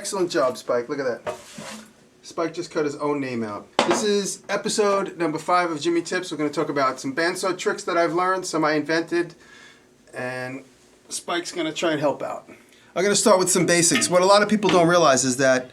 Excellent job, Spike. Look at that. Spike just cut his own name out. This is episode number 5 of Jimmy Tips. We're going to talk about some bandsaw tricks that I've learned, some I invented, and Spike's going to try and help out. I'm going to start with some basics. What a lot of people don't realize is that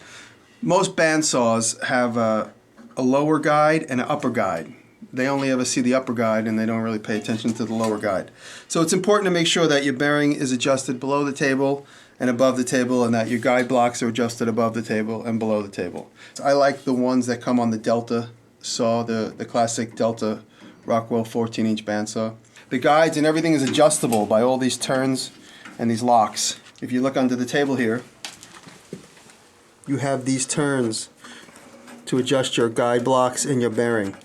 most bandsaws have a lower guide and an upper guide. They only ever see the upper guide and they don't really pay attention to the lower guide. So it's important to make sure that your bearing is adjusted below the table and above the table, and that your guide blocks are adjusted above the table and below the table. I like the ones that come on the Delta saw, the classic Delta Rockwell 14-inch bandsaw. The guides and everything is adjustable by all these turns and these locks. If you look under the table here, you have these turns to adjust your guide blocks and your bearing.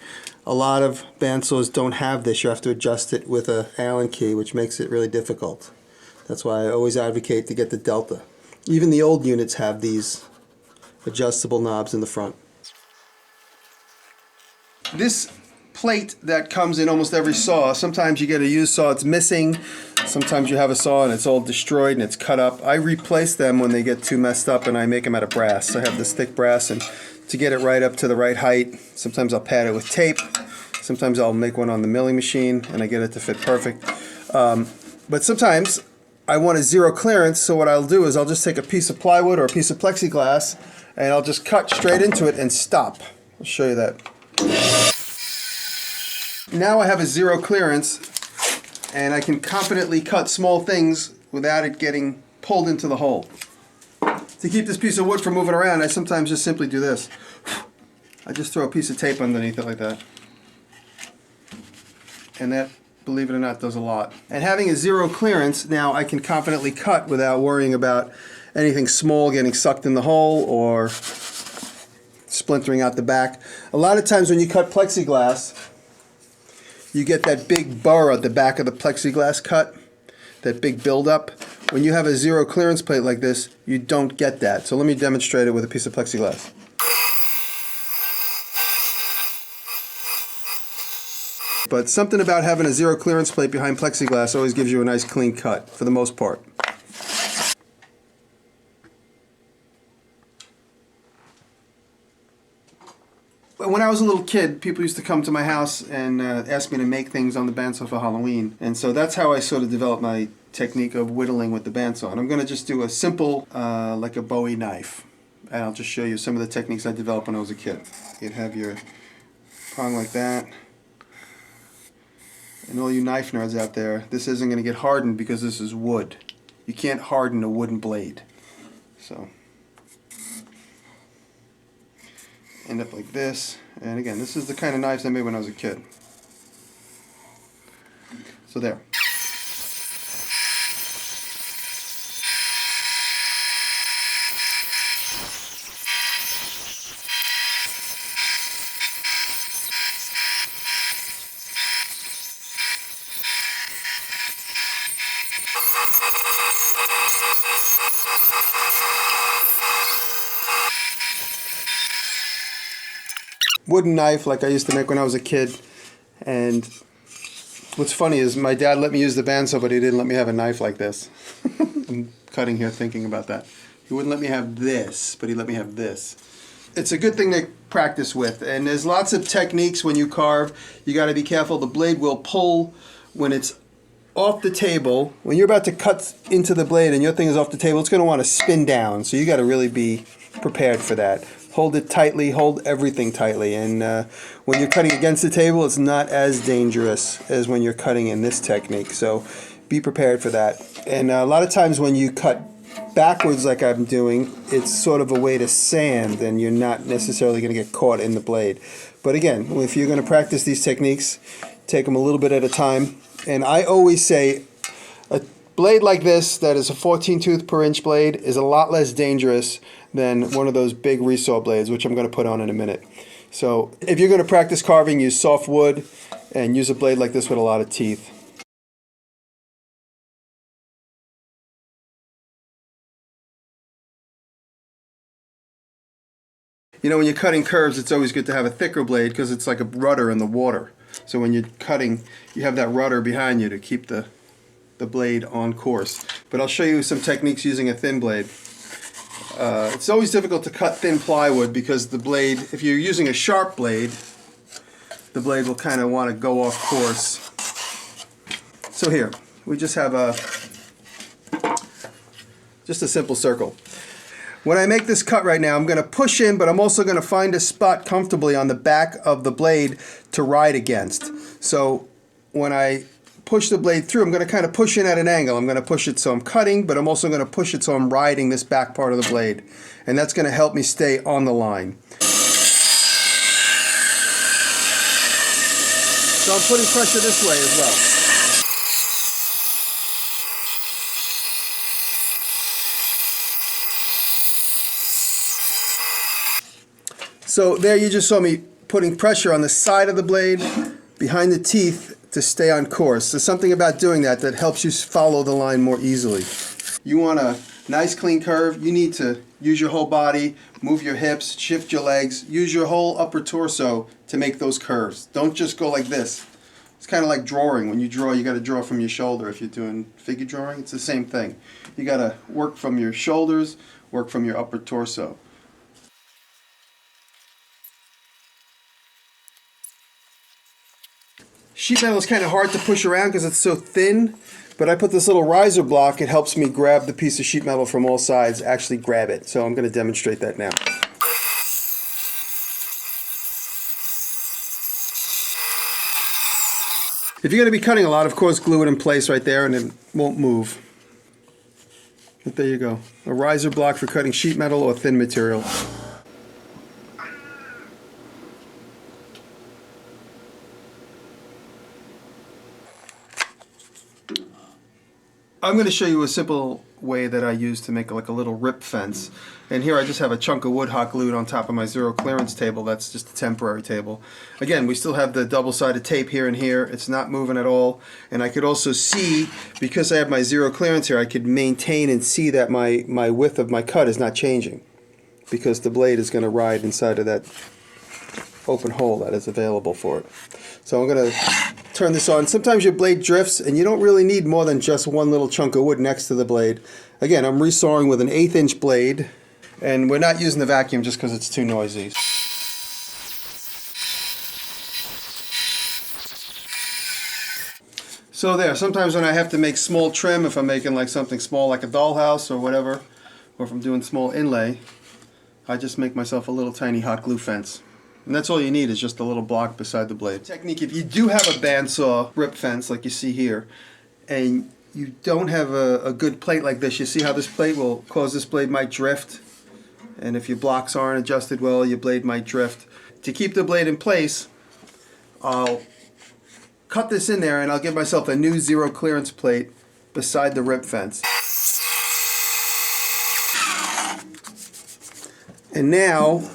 A lot of bandsaws don't have this. You have to adjust it with an Allen key, which makes it really difficult. That's why I always advocate to get the Delta. Even the old units have these adjustable knobs in the front. This plate that comes in almost every saw, sometimes you get a used saw, it's missing. Sometimes you have a saw and it's all destroyed and it's cut up. I replace them when they get too messed up and I make them out of brass. I have this thick brass, and to get it right up to the right height, sometimes I'll pad it with tape. Sometimes I'll make one on the milling machine and I get it to fit perfect. But sometimes I want a zero clearance, so what I'll do is I'll just take a piece of plywood or a piece of plexiglass and I'll just cut straight into it and stop. I'll show you that. Now I have a zero clearance and I can confidently cut small things without it getting pulled into the hole. To keep this piece of wood from moving around, I sometimes just simply do this. I just throw a piece of tape underneath it like that. And that, believe it or not, does a lot. And having a zero clearance, now I can confidently cut without worrying about anything small getting sucked in the hole or splintering out the back. A lot of times when you cut plexiglass, you get that big burr at the back of the plexiglass cut, that big buildup. When you have a zero clearance plate like this, you don't get that. So let me demonstrate it with a piece of plexiglass. But something about having a zero clearance plate behind plexiglass always gives you a nice clean cut, for the most part. When I was a little kid, people used to come to my house and ask me to make things on the bandsaw for Halloween. And so that's how I sort of developed my technique of whittling with the bandsaw. And I'm going to just do a simple, like a Bowie knife. And I'll just show you some of the techniques I developed when I was a kid. You'd have your prong like that. And all you knife nerds out there, this isn't going to get hardened because this is wood. You can't harden a wooden blade. So end up like this. And again, this is the kind of knives I made when I was a kid. So there. Wooden knife like I used to make when I was a kid. And what's funny is my dad let me use the bandsaw, but he didn't let me have a knife like this. I'm cutting here thinking about that. He wouldn't let me have this, but he let me have this. It's a good thing to practice with, and there's lots of techniques when you carve. You got to be careful. The blade will pull when it's off the table. When you're about to cut into the blade and your thing is off the table, it's going to want to spin down, so you got to really be prepared for that. Hold it tightly, hold everything tightly, and when you're cutting against the table, it's not as dangerous as when you're cutting in this technique, so be prepared for that. And a lot of times when you cut backwards like I'm doing, it's sort of a way to sand, and you're not necessarily going to get caught in the blade. But again, if you're going to practice these techniques, take them a little bit at a time. And I always say a blade like this that is a 14 tooth per inch blade is a lot less dangerous than one of those big resaw blades, which I'm going to put on in a minute. So if you're going to practice carving, use soft wood and use a blade like this with a lot of teeth. You know, when you're cutting curves, it's always good to have a thicker blade because it's like a rudder in the water. So when you're cutting, you have that rudder behind you to keep the blade on course. But I'll show you some techniques using a thin blade. It's always difficult to cut thin plywood because the blade, if you're using a sharp blade, the blade will kind of want to go off course. So here, we just have just a simple circle. When I make this cut right now, I'm going to push in, but I'm also going to find a spot comfortably on the back of the blade to ride against. So when I push the blade through, I'm going to kind of push in at an angle. I'm going to push it so I'm cutting, but I'm also going to push it so I'm riding this back part of the blade. And that's going to help me stay on the line. So I'm putting pressure this way as well. So there you just saw me putting pressure on the side of the blade, behind the teeth, to stay on course. There's something about doing that that helps you follow the line more easily. You want a nice clean curve, you need to use your whole body, move your hips, shift your legs, use your whole upper torso to make those curves. Don't just go like this. It's kind of like drawing. When you draw, you got to draw from your shoulder. If you're doing figure drawing, it's the same thing. You got to work from your shoulders, work from your upper torso. Sheet metal is kind of hard to push around because it's so thin, but I put this little riser block. It helps me grab the piece of sheet metal from all sides, actually grab it. So I'm going to demonstrate that now. If you're going to be cutting a lot, of course, glue it in place right there and it won't move. But there you go. A riser block for cutting sheet metal or thin material. I'm going to show you a simple way that I use to make like a little rip fence. And here I just have a chunk of wood hot glued on top of my zero clearance table. That's just a temporary table. Again, we still have the double-sided tape here and here. It's not moving at all. And I could also see, because I have my zero clearance here, I could maintain and see that my width of my cut is not changing, because the blade is going to ride inside of that open hole that is available for it. So I'm going to turn this on. Sometimes your blade drifts and you don't really need more than just one little chunk of wood next to the blade. Again, I'm resawing with an 1/8 inch blade, and we're not using the vacuum just because it's too noisy. So there, sometimes when I have to make small trim, if I'm making like something small like a dollhouse or whatever, or if I'm doing small inlay, I just make myself a little tiny hot glue fence. And that's all you need, is just a little block beside the blade. Technique, if you do have a bandsaw rip fence like you see here, and you don't have a good plate like this, you see how this plate will cause this blade might drift, and if your blocks aren't adjusted well, your blade might drift. To keep the blade in place, I'll cut this in there and I'll give myself a new zero clearance plate beside the rip fence. And now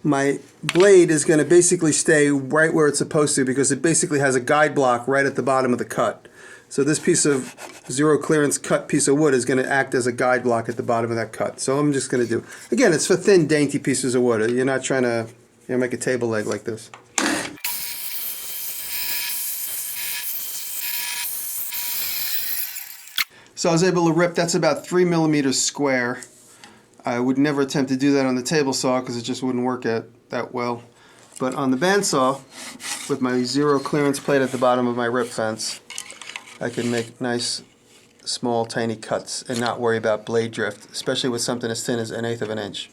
my blade is going to basically stay right where it's supposed to, because it basically has a guide block right at the bottom of the cut. So this piece of zero clearance cut piece of wood is going to act as a guide block at the bottom of that cut. So I'm just going to do, again, it's for thin, dainty pieces of wood. You're not trying to make a table leg like this. So I was able to rip, that's about 3 millimeters square. I would never attempt to do that on the table saw because it just wouldn't work that well. But on the bandsaw, with my zero clearance plate at the bottom of my rip fence, I can make nice, small, tiny cuts and not worry about blade drift, especially with something as thin as 1/8 of an inch.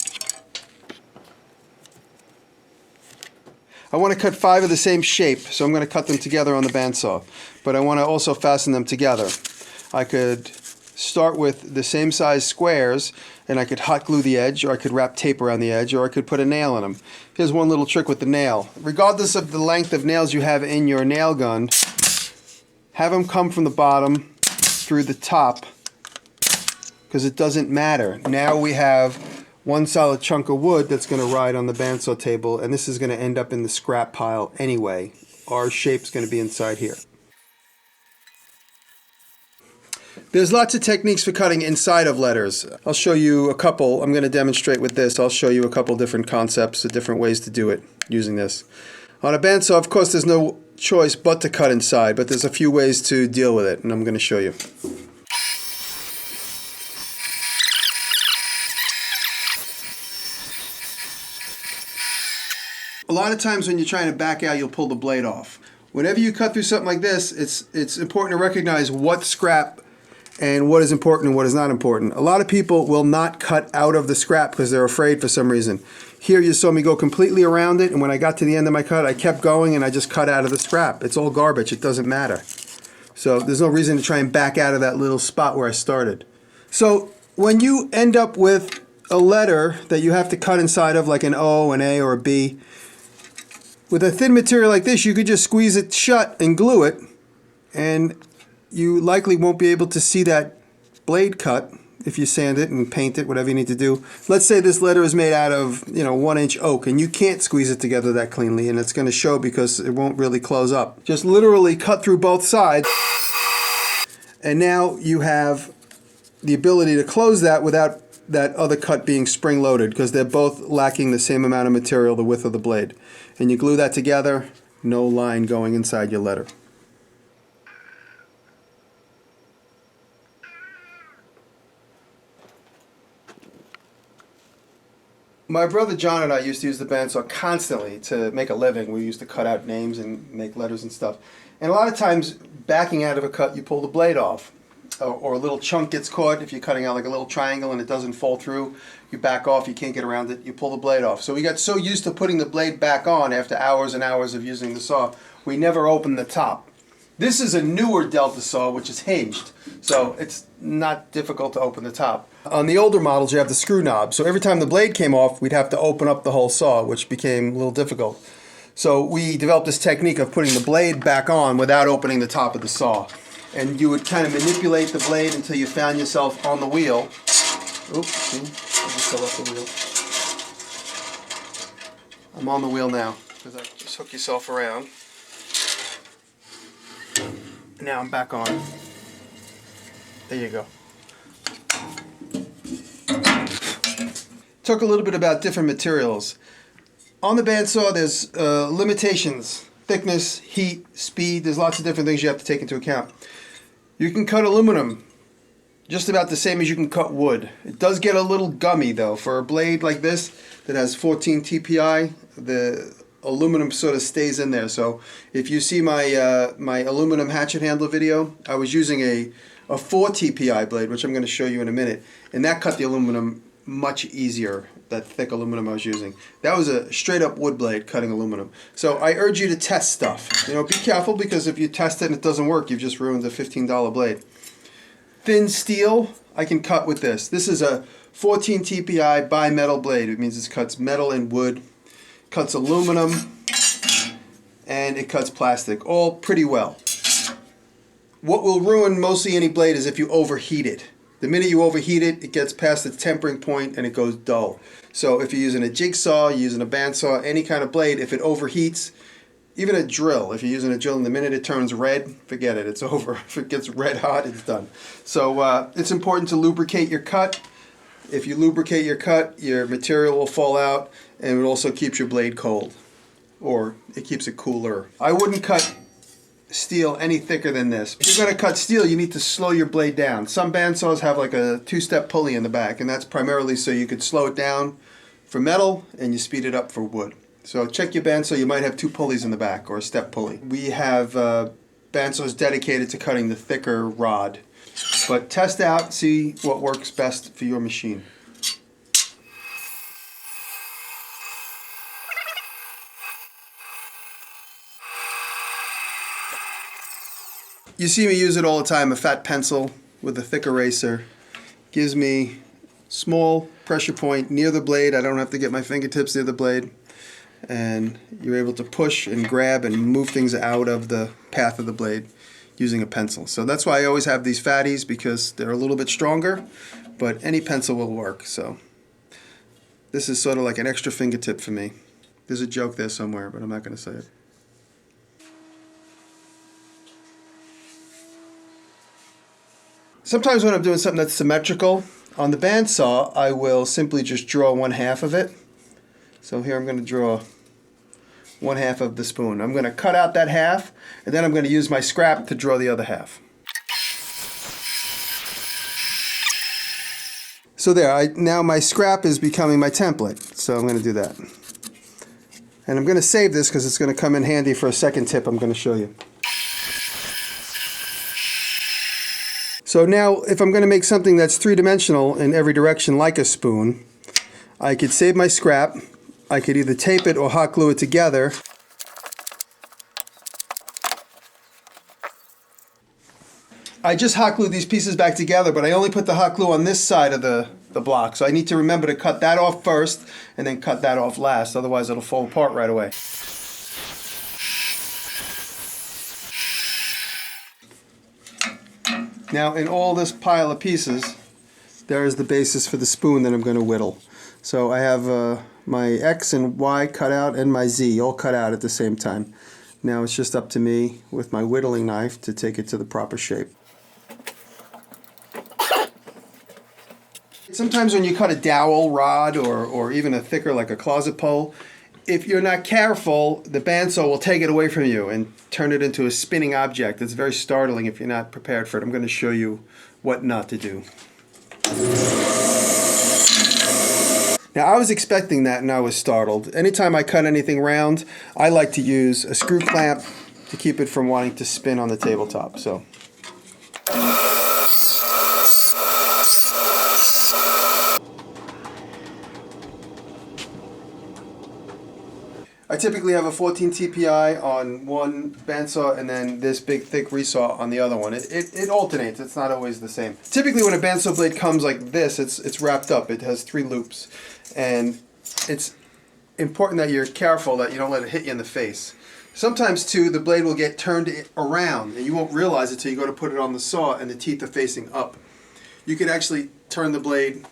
I want to cut 5 of the same shape, so I'm going to cut them together on the bandsaw. But I want to also fasten them together. I could start with the same size squares, and I could hot glue the edge, or I could wrap tape around the edge, or I could put a nail in them. Here's one little trick with the nail. Regardless of the length of nails you have in your nail gun, have them come from the bottom through the top, because it doesn't matter. Now we have one solid chunk of wood that's going to ride on the bandsaw table, and this is going to end up in the scrap pile anyway. Our shape's going to be inside here. There's lots of techniques for cutting inside of letters. I'll show you a couple. I'm going to demonstrate with this. I'll show you a couple different concepts, different ways to do it using this. On a bandsaw, of course, there's no choice but to cut inside, but there's a few ways to deal with it, and I'm going to show you. lot of times when you're trying to back out, you'll pull the blade off. Whenever you cut through something like this, it's important to recognize what's scrap and what is important and what is not important. A lot of people will not cut out of the scrap because they're afraid for some reason. Here you saw me go completely around it, and when I got to the end of my cut, I kept going and I just cut out of the scrap. It's all garbage. It doesn't matter. So there's no reason to try and back out of that little spot where I started. So when you end up with a letter that you have to cut inside of, like an O, an A, or a B, with a thin material like this, you could just squeeze it shut and glue it, and you likely won't be able to see that blade cut if you sand it and paint it, whatever you need to do. Let's say this letter is made out of 1-inch oak, and you can't squeeze it together that cleanly, and it's going to show because it won't really close up. Just literally cut through both sides, and now you have the ability to close that without that other cut being spring-loaded, because they're both lacking the same amount of material, the width of the blade. And you glue that together, no line going inside your letter. My brother John and I used to use the bandsaw constantly to make a living. We used to cut out names and make letters and stuff. And a lot of times, backing out of a cut, you pull the blade off. Or a little chunk gets caught. If you're cutting out like a little triangle and it doesn't fall through, you back off, you can't get around it, you pull the blade off. So we got so used to putting the blade back on after hours and hours of using the saw, we never opened the top. This is a newer Delta saw, which is hinged, so it's not difficult to open the top. On the older models, you have the screw knob, so every time the blade came off, we'd have to open up the whole saw, which became a little difficult. So we developed this technique of putting the blade back on without opening the top of the saw. And you would kind of manipulate the blade until you found yourself on the wheel. Oops, see? I just fell off the wheel. I'm on the wheel now, because I just hook yourself around. Now I'm back on. There you go. Talk a little bit about different materials. On the bandsaw, there's limitations. Thickness, heat, speed, there's lots of different things you have to take into account. You can cut aluminum just about the same as you can cut wood. It does get a little gummy though. For a blade like this that has 14 TPI, the aluminum sort of stays in there. So if you see my my aluminum hatchet handle video, I was using a 4 TPI blade, which I'm going to show you in a minute, and that cut the aluminum much easier, that thick aluminum I was using. That was a straight up wood blade cutting aluminum. So I urge you to test stuff. Be careful, because if you test it and it doesn't work, you've just ruined a $15 blade. Thin steel, I can cut with this. This is a 14 TPI bimetal blade. It means it cuts metal and wood, cuts aluminum, and it cuts plastic, all pretty well. What will ruin mostly any blade is if you overheat it. The minute you overheat it, it gets past the tempering point and it goes dull. So if you're using a jigsaw, you're using a bandsaw, any kind of blade, if it overheats, even a drill, if you're using a drill and the minute it turns red, forget it, it's over. If it gets red hot, it's done. So it's important to lubricate your cut. If you lubricate your cut, your material will fall out, and it also keeps your blade cold, or it keeps it cooler. I wouldn't cut steel any thicker than this. If you're going to cut steel, you need to slow your blade down. Some bandsaws have like a 2-step pulley in the back, and that's primarily so you could slow it down for metal and you speed it up for wood. So check your bandsaw, you might have 2 pulleys in the back or a step pulley. We have bandsaws dedicated to cutting the thicker rod. But test out, see what works best for your machine. You see me use it all the time, a fat pencil with a thick eraser. Gives me small pressure point near the blade. I don't have to get my fingertips near the blade. And you're able to push and grab and move things out of the path of the blade using a pencil. So that's why I always have these fatties, because they're a little bit stronger, but any pencil will work. So this is sort of like an extra fingertip for me. There's a joke there somewhere, but I'm not going to say it. Sometimes when I'm doing something that's symmetrical, on the bandsaw, I will simply just draw 1/2 of it. So here I'm going to draw 1/2 of the spoon. I'm going to cut out that half, and then I'm going to use my scrap to draw the other half. So there, now my scrap is becoming my template. So I'm going to do that. And I'm going to save this because it's going to come in handy for a second tip I'm going to show you. So now, if I'm going to make something that's three-dimensional in every direction like a spoon, I could save my scrap. I could either tape it or hot glue it together. I just hot glued these pieces back together, but I only put the hot glue on this side of the block. So I need to remember to cut that off first and then cut that off last, otherwise it'll fall apart right away. Now in all this pile of pieces, there is the basis for the spoon that I'm going to whittle. So I have my X and Y cut out and my Z all cut out at the same time. Now it's just up to me with my whittling knife to take it to the proper shape. Sometimes when you cut a dowel rod or even a thicker like a closet pole, if you're not careful, the bandsaw will take it away from you and turn it into a spinning object. It's very startling if you're not prepared for it. I'm going to show you what not to do. Now I was expecting that and I was startled. Anytime I cut anything round, I like to use a screw clamp to keep it from wanting to spin on the tabletop. So. I typically have a 14 TPI on one bandsaw and then this big thick resaw on the other one. It alternates, it's not always the same. Typically when a bandsaw blade comes like this, it's wrapped up. It has 3 loops. And it's important that you're careful that you don't let it hit you in the face. Sometimes too, the blade will get turned around and you won't realize it till you go to put it on the saw and the teeth are facing up. You could actually turn the blade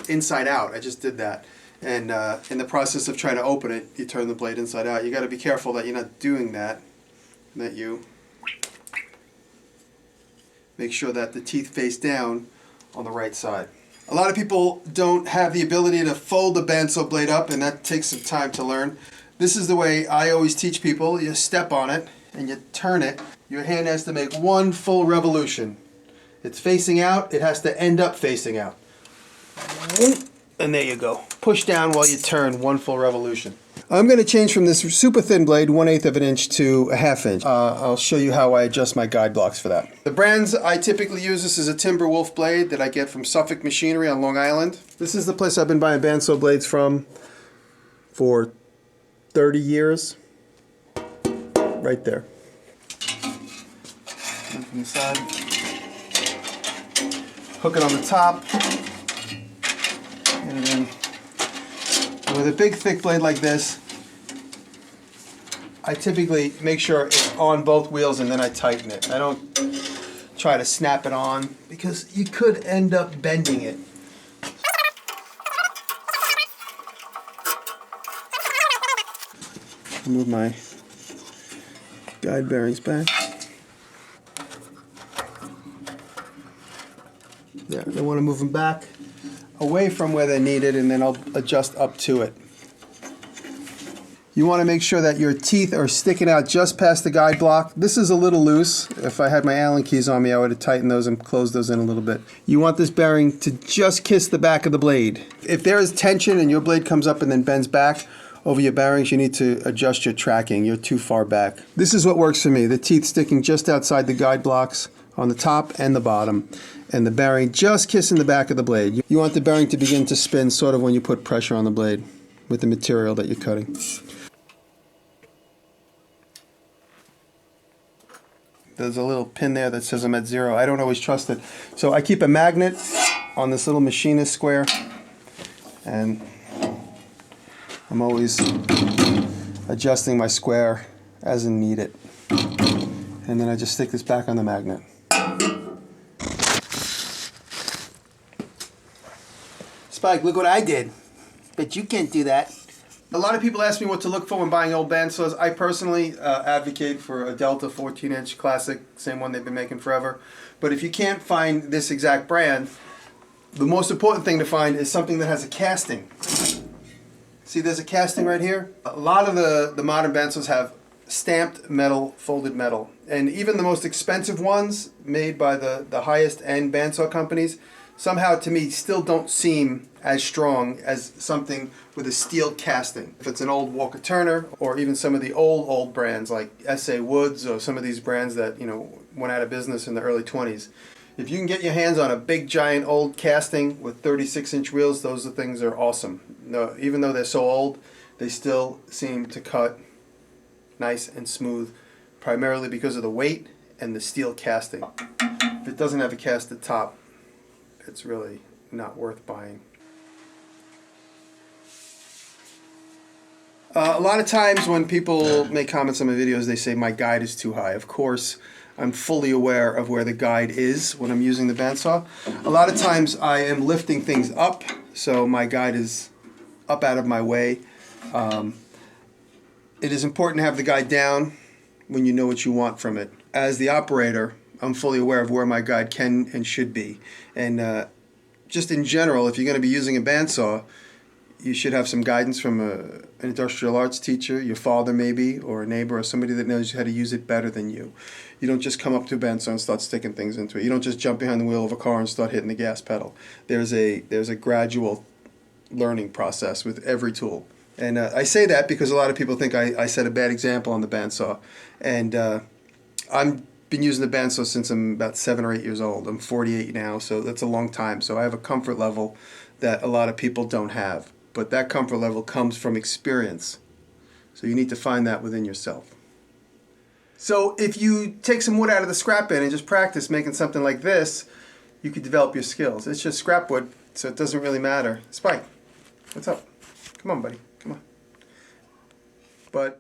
inside out. I just did that. And in the process of trying to open it, you turn the blade inside out. You got to be careful that you're not doing that. That you make sure that the teeth face down on the right side. A lot of people don't have the ability to fold the bandsaw blade up, and that takes some time to learn. This is the way I always teach people. You step on it and you turn it. Your hand has to make one full revolution. It's facing out. It has to end up facing out. And there you go. Push down while you turn, one full revolution. I'm going to change from this super thin blade, 1/8 of an inch, to a 1/2 inch. I'll show you how I adjust my guide blocks for that. The brands I typically use, this is a Timber Wolf blade that I get from Suffolk Machinery on Long Island. This is the place I've been buying bandsaw blades from for 30 years. Right there. And from the side. Hook it on the top. And then with a big thick blade like this, I typically make sure it's on both wheels and then I tighten it. I don't try to snap it on because you could end up bending it. Move my guide bearings back. There, I want to move them back away from where they're needed, and then I'll adjust up to it. You want to make sure that your teeth are sticking out just past the guide block. This is a little loose. If I had my Allen keys on me, I would have tightened those and closed those in a little bit. You want this bearing to just kiss the back of the blade. If there is tension and your blade comes up and then bends back over your bearings, you need to adjust your tracking. You're too far back. This is what works for me. The teeth sticking just outside the guide blocks on the top and the bottom, and the bearing just kissing the back of the blade. You want the bearing to begin to spin sort of when you put pressure on the blade with the material that you're cutting. There's a little pin there that says I'm at 0. I don't always trust it. So I keep a magnet on this little machinist square, and I'm always adjusting my square as in need it. And then I just stick this back on the magnet. Spike, look what I did. But you can't do that. A lot of people ask me what to look for when buying old bandsaws. I personally advocate for a Delta 14-inch classic, same one they've been making forever. But if you can't find this exact brand, the most important thing to find is something that has a casting. See, there's a casting right here. A lot of the modern bandsaws have stamped metal, folded metal. And even the most expensive ones made by the highest end bandsaw companies somehow to me still don't seem as strong as something with a steel casting. If it's an old Walker Turner, or even some of the old brands like S.A. Woods, or some of these brands that, you know, went out of business in the early 20s. If you can get your hands on a big giant old casting with 36-inch wheels, those things are awesome. No, even though they're so old, they still seem to cut nice and smooth, primarily because of the weight and the steel casting. If it doesn't have a casted top, it's really not worth buying. A lot of times when people make comments on my videos, they say my guide is too high. Of course, I'm fully aware of where the guide is when I'm using the bandsaw. A lot of times I am lifting things up, so my guide is up out of my way. It is important to have the guide down when you know what you want from it. As the operator, I'm fully aware of where my guide can and should be. And just in general, if you're going to be using a bandsaw, you should have some guidance from an industrial arts teacher, your father maybe, or a neighbor, or somebody that knows how to use it better than you. You don't just come up to a bandsaw and start sticking things into it. You don't just jump behind the wheel of a car and start hitting the gas pedal. There's a gradual learning process with every tool. And I say that because a lot of people think I set a bad example on the bandsaw. And I've been using the bandsaw since I'm about 7 or 8 years old. I'm 48 now, so that's a long time. So I have a comfort level that a lot of people don't have. But that comfort level comes from experience. So you need to find that within yourself. So if you take some wood out of the scrap bin and just practice making something like this, you could develop your skills. It's just scrap wood, so it doesn't really matter. Spike, what's up? Come on, buddy. Come on. But